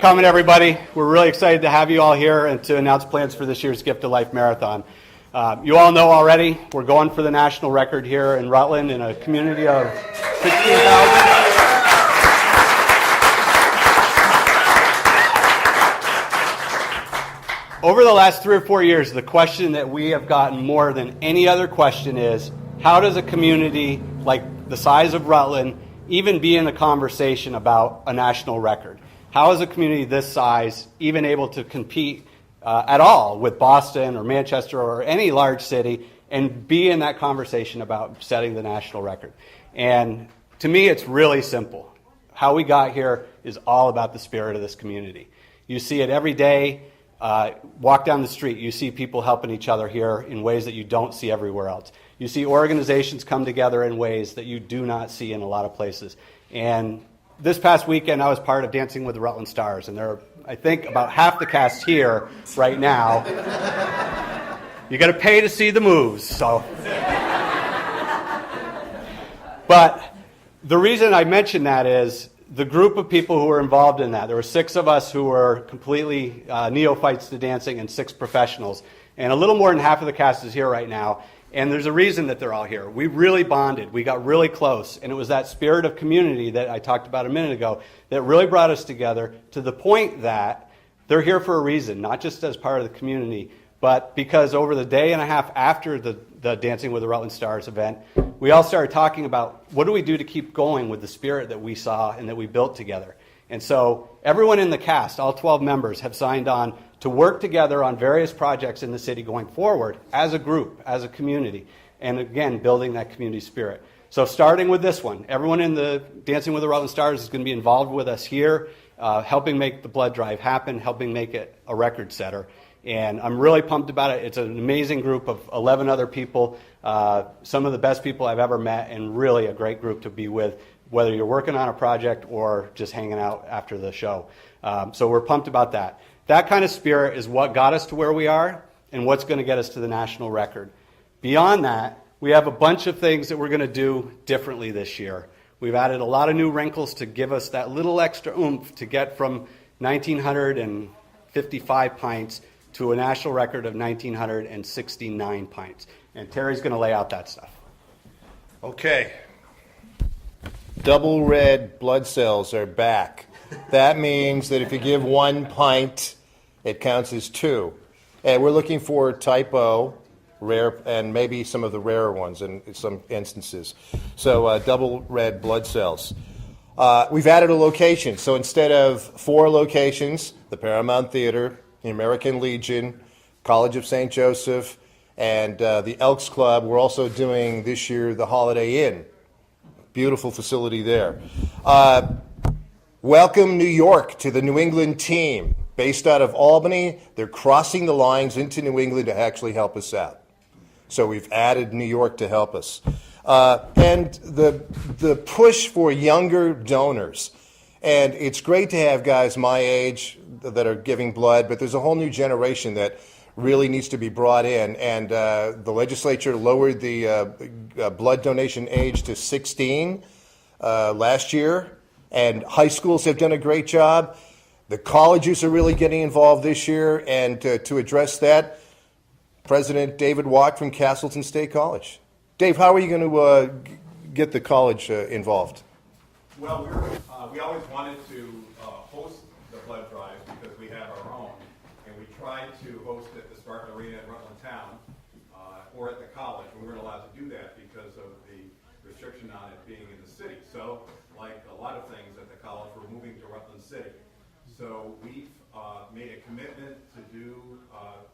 Coming, everybody. We're really excited to have you all here and to announce plans for this year's Gift of Life Marathon. You all know already, we're going for the national record here in Rutland in a community of 16,000. Over the last 3 or 4 years, the question that we have gotten more than any other question is, how does a community like the size of Rutland even be in a conversation about a national record? How is a community this size even able to compete at all with Boston or Manchester or any large city and be in that conversation about setting the national record? And to me, it's really simple. How we got here is all about the spirit of this community. You see it every day. Walk down the street, you see people helping each other here in ways that you don't see everywhere else. You see organizations come together in ways that you do not see in a lot of places. And this past weekend, I was part of Dancing with the Rutland Stars, and there are, I think, about half the cast here right now. You got to pay to see the moves, so. But the reason I mention that is the group of people who were involved in that. There were 6 of us who were completely neophytes to dancing and 6 professionals. And a little more than half of the cast is here right now. And there's a reason that they're all here. We really bonded. We got really close. And it was that spirit of community that I talked about a minute ago that really brought us together to the point that they're here for a reason, not just as part of the community, but because over the day and a half after the Dancing with the Rutland Stars event, we all started talking about what do we do to keep going with the spirit that we saw and that we built together. And so everyone in the cast, all 12 members, have signed on to work together on various projects in the city going forward as a group, as a community, and again, building that community spirit. So starting with this one, everyone in the Dancing with the Rutland Stars is going to be involved with us here, helping make the blood drive happen, helping make it a record setter. And I'm really pumped about it. It's an amazing group of 11 other people, some of the best people I've ever met, and really a great group to be with, whether you're working on a project or just hanging out after the show. So we're pumped about that. That kind of spirit is what got us to where we are and what's going to get us to the national record. Beyond that, we have a bunch of things that we're going to do differently this year. We've added a lot of new wrinkles to give us that little extra oomph to get from 1,955 pints to a national record of 1,969 pints. And Terry's going to lay out that stuff. Okay. Double red blood cells are back. That means that if you give 1 pint, it counts as 2. And we're looking for type O, rare, and maybe some of the rarer ones in some instances. So double red blood cells. We've added a location. So instead of 4 locations, the Paramount Theater, the American Legion, College of St. Joseph, and the Elks Club, we're also doing this year the Holiday Inn. Beautiful facility there. Welcome New York to the New England team. Based out of Albany, they're crossing the lines into New England to actually help us out. So we've added New York to help us. And the push for younger donors. And it's great to have guys my age that are giving blood, but there's a whole new generation that really needs to be brought in. And the legislature lowered the blood donation age to 16 last year. And high schools have done a great job. The colleges are really getting involved this year. And to address that, President David Watt from Castleton State College. Dave, how are you going to get the college involved? Well, we always wanted to host the blood drive because we have our own, and we tried to host it at the Spartan Arena in Rutland Town or at the college. We weren't allowed to do that because of the restriction on it being in the city. So, like a lot of things at the college, we're moving to Rutland City. So we've made a commitment to do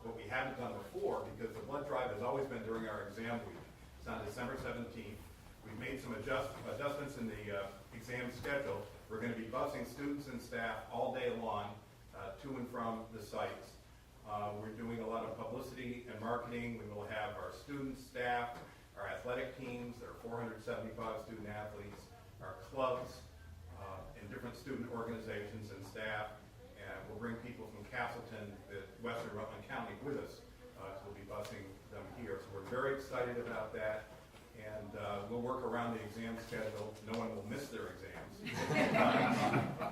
what we haven't done before, because the blood drive has always been during our exam week. It's on December 17th. We've made some adjustments in the exam schedule. We're going to be busing students and staff all day long to and from the sites. We're doing a lot of publicity and marketing. We will have our students, staff, our athletic teams. There are 475 student athletes, our clubs, and different student organizations and staff. And we'll bring people from Castleton, Western Rutland County, with us. We'll be busing them here. So we're very excited about that. And we'll work around the exam schedule. No one will miss their exams.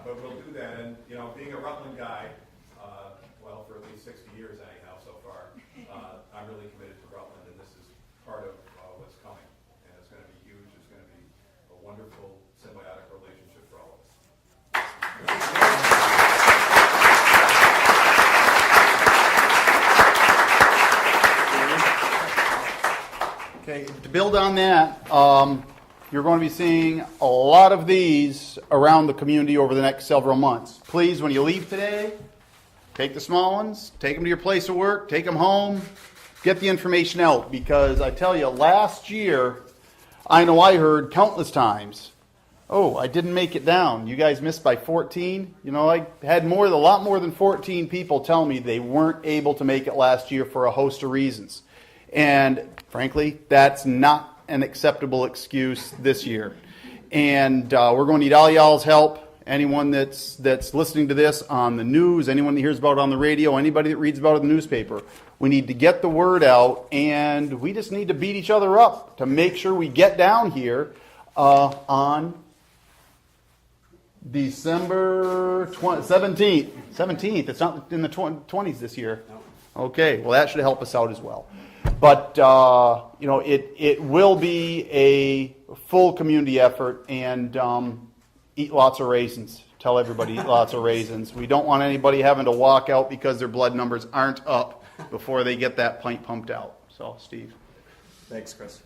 But we'll do that, and, you know, being a Rutland guy, well, for at least 60 years anyhow so far, I'm really committed to Rutland, and this is part of what's coming. And it's going to be huge, it's going to be a wonderful symbiotic relationship for all of us. Okay, to build on that, you're going to be seeing a lot of these around the community over the next several months. Please, when you leave today, take the small ones, take them to your place of work, take them home, get the information out, because I tell you, last year, I know I heard countless times, oh, I didn't make it down. You guys missed by 14. You know, I had a lot more than 14 people tell me they weren't able to make it last year for a host of reasons. And frankly, that's not an acceptable excuse this year. And we're going to need all y'all's help. Anyone that's listening to this on the news, anyone that hears about it on the radio, anybody that reads about it in the newspaper, we need to get the word out, and we just need to beat each other up to make sure we get down here on December 17th. 17th. It's not in the 20s this year. Okay, well, that should help us out as well. But, you know, it will be a full community effort, and eat lots of raisins. Tell everybody eat lots of raisins. We don't want anybody having to walk out because their blood numbers aren't up before they get that pint pumped out. So, Steve. Thanks, Chris.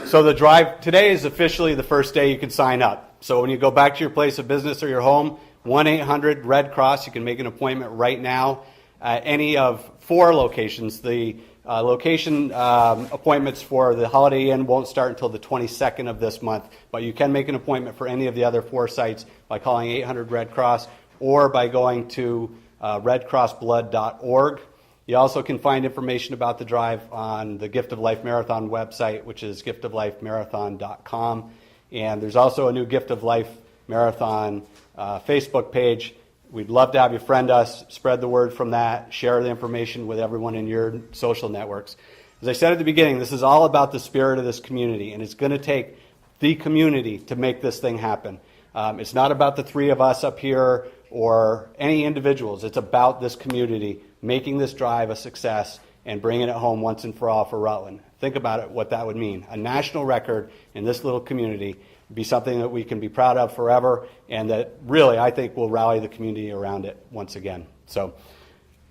So the drive, today is officially the first day you can sign up. So when you go back to your place of business or your home, 1-800-RED Cross, you can make an appointment right now at any of 4 locations. The location appointments for the Holiday Inn won't start until the 22nd of this month, but you can make an appointment for any of the other 4 sites by calling 800-RED Cross or by going to redcrossblood.org. You also can find information about the drive on the Gift of Life Marathon website, which is giftoflifemarathon.com. And there's also a new Gift of Life Marathon Facebook page. We'd love to have you friend us, spread the word from that, share the information with everyone in your social networks. As I said at the beginning, this is all about the spirit of this community, and it's going to take the community to make this thing happen. It's not about the 3 of us up here or any individuals. It's about this community making this drive a success and bringing it home once and for all for Rutland. Think about it, what that would mean. A national record in this little community would be something that we can be proud of forever, and that really, I think, will rally the community around it once again. So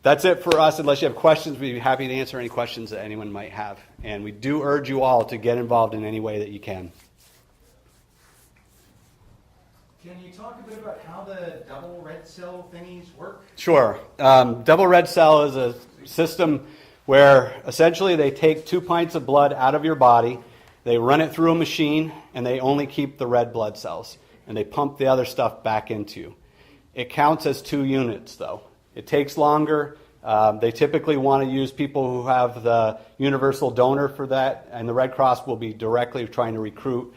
that's it for us. Unless you have questions, we'd be happy to answer any questions that anyone might have. And we do urge you all to get involved in any way that you can. Can you talk a bit about how the double red cell thingies work? Sure. Double red cell is a system where essentially they take 2 pints of blood out of your body, they run it through a machine, and they only keep the red blood cells, and they pump the other stuff back into you. It counts as 2 units, though. It takes longer. They typically want to use people who have the universal donor for that, and the Red Cross will be directly trying to recruit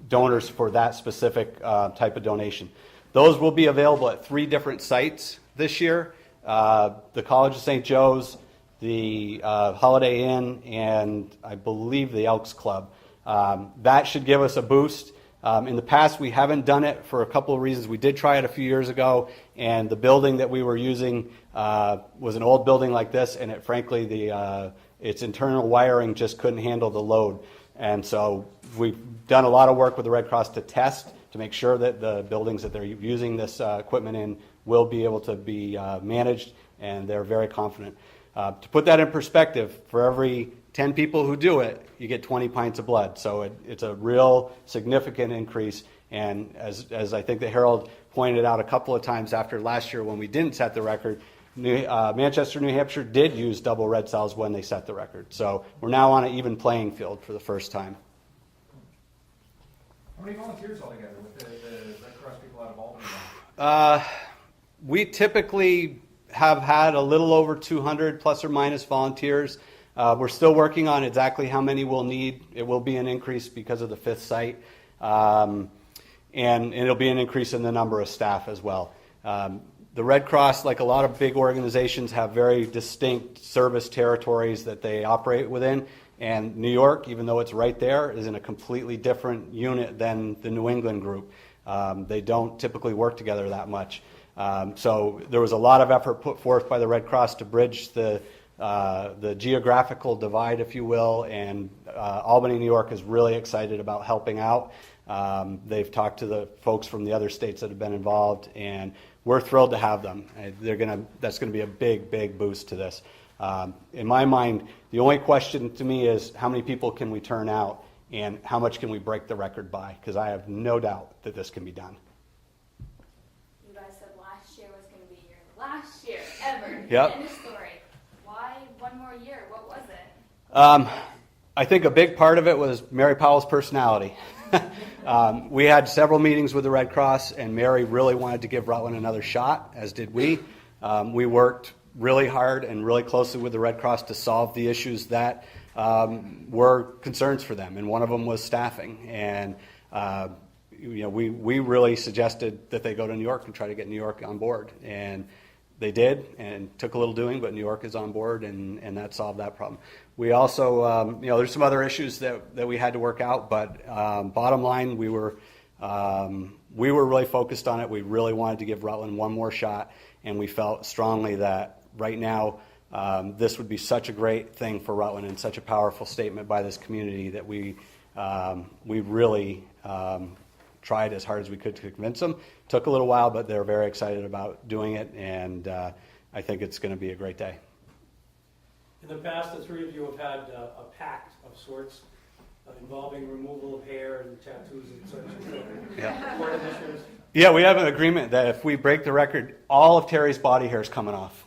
donors for that specific type of donation. Those will be available at 3 different sites this year. The College of St. Joe's, the Holiday Inn, and I believe the Elks Club. That should give us a boost. In the past, we haven't done it for a couple of reasons. We did try it a few years ago, and the building that we were using was an old building like this, and frankly, its internal wiring just couldn't handle the load. And so we've done a lot of work with the Red Cross to test, to make sure that the buildings that they're using this equipment in will be able to be managed, and they're very confident. To put that in perspective, for every 10 people who do it, you get 20 pints of blood. So it's a real significant increase. And as I think the Herald pointed out a couple of times after last year when we didn't set the record, Manchester, New Hampshire did use double red cells when they set the record. So we're now on an even playing field for the first time. How many volunteers altogether with the Red Cross people out of Albany? We typically have had a little over 200 plus or minus volunteers. We're still working on exactly how many we'll need. It will be an increase because of the 5th site. And it'll be an increase in the number of staff as well. The Red Cross, like a lot of big organizations, have very distinct service territories that they operate within. And New York, even though it's right there, is in a completely different unit than the New England group. They don't typically work together that much. So there was a lot of effort put forth by the Red Cross to bridge the geographical divide, if you will, and Albany, New York is really excited about helping out. They've talked to the folks from the other states that have been involved, and we're thrilled to have them. That's going to be a big, big boost to this. In my mind, the only question to me is how many people can we turn out and how much can we break the record by? Because I have no doubt that this can be done. You guys said last year was going to be your last year ever. Yep. End of story. Why one more year? What was it? I think a big part of it was Mary Powell's personality. We had several meetings with the Red Cross, and Mary really wanted to give Rutland another shot, as did we. We worked really hard and really closely with the Red Cross to solve the issues that were concerns for them, and one of them was staffing. And we really suggested that they go to New York and try to get New York on board, and they did, and took a little doing, but New York is on board, and that solved that problem. We also, there's some other issues that we had to work out, but bottom line, we were really focused on it. We really wanted to give Rutland one more shot, and we felt strongly that right now this would be such a great thing for Rutland and such a powerful statement by this community that we really tried as hard as we could to convince them. Took a little while, but they're very excited about doing it, and I think it's going to be a great day. In the past, the three of you have had a pact of sorts involving removal of hair and tattoos and such. Yeah. Court issues. Yeah, we have an agreement that if we break the record, all of Terry's body hair is coming off.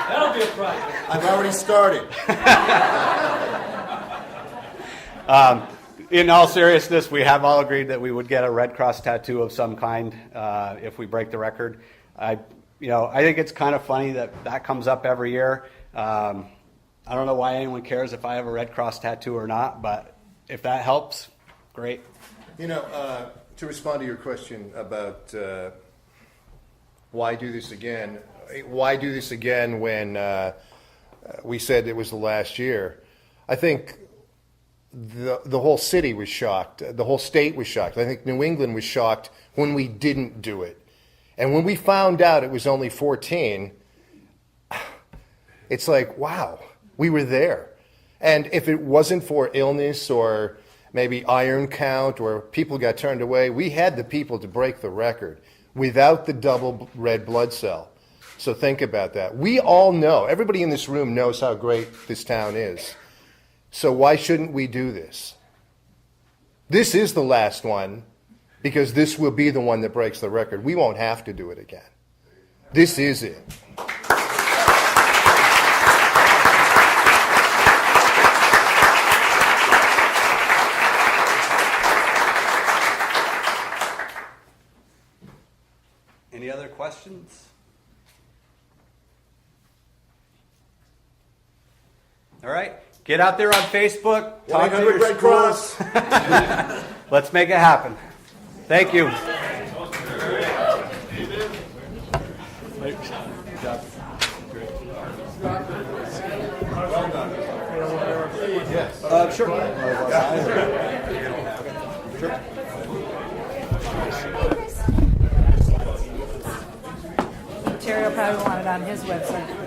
That'll be a project. I've already started. In all seriousness, we have all agreed that we would get a Red Cross tattoo of some kind if we break the record. I think it's kind of funny that comes up every year. I don't know why anyone cares if I have a Red Cross tattoo or not, but if that helps, great. To respond to your question about why do this again? Why do this again when we said it was the last year? I think the whole city was shocked. The whole state was shocked. I think New England was shocked when we didn't do it. And when we found out it was only 14, it's like, wow, we were there. And if it wasn't for illness or maybe iron count or people got turned away, we had the people to break the record without the double red blood cell. So think about that. We all know, everybody in this room knows how great this town is. So why shouldn't we do this? This is the last one because this will be the one that breaks the record. We won't have to do it again. This is it. Any other questions? All right. Get out there on Facebook. Talk to your Red Cross. Let's make it happen. Thank you. Sure. Terry will probably want it on his website.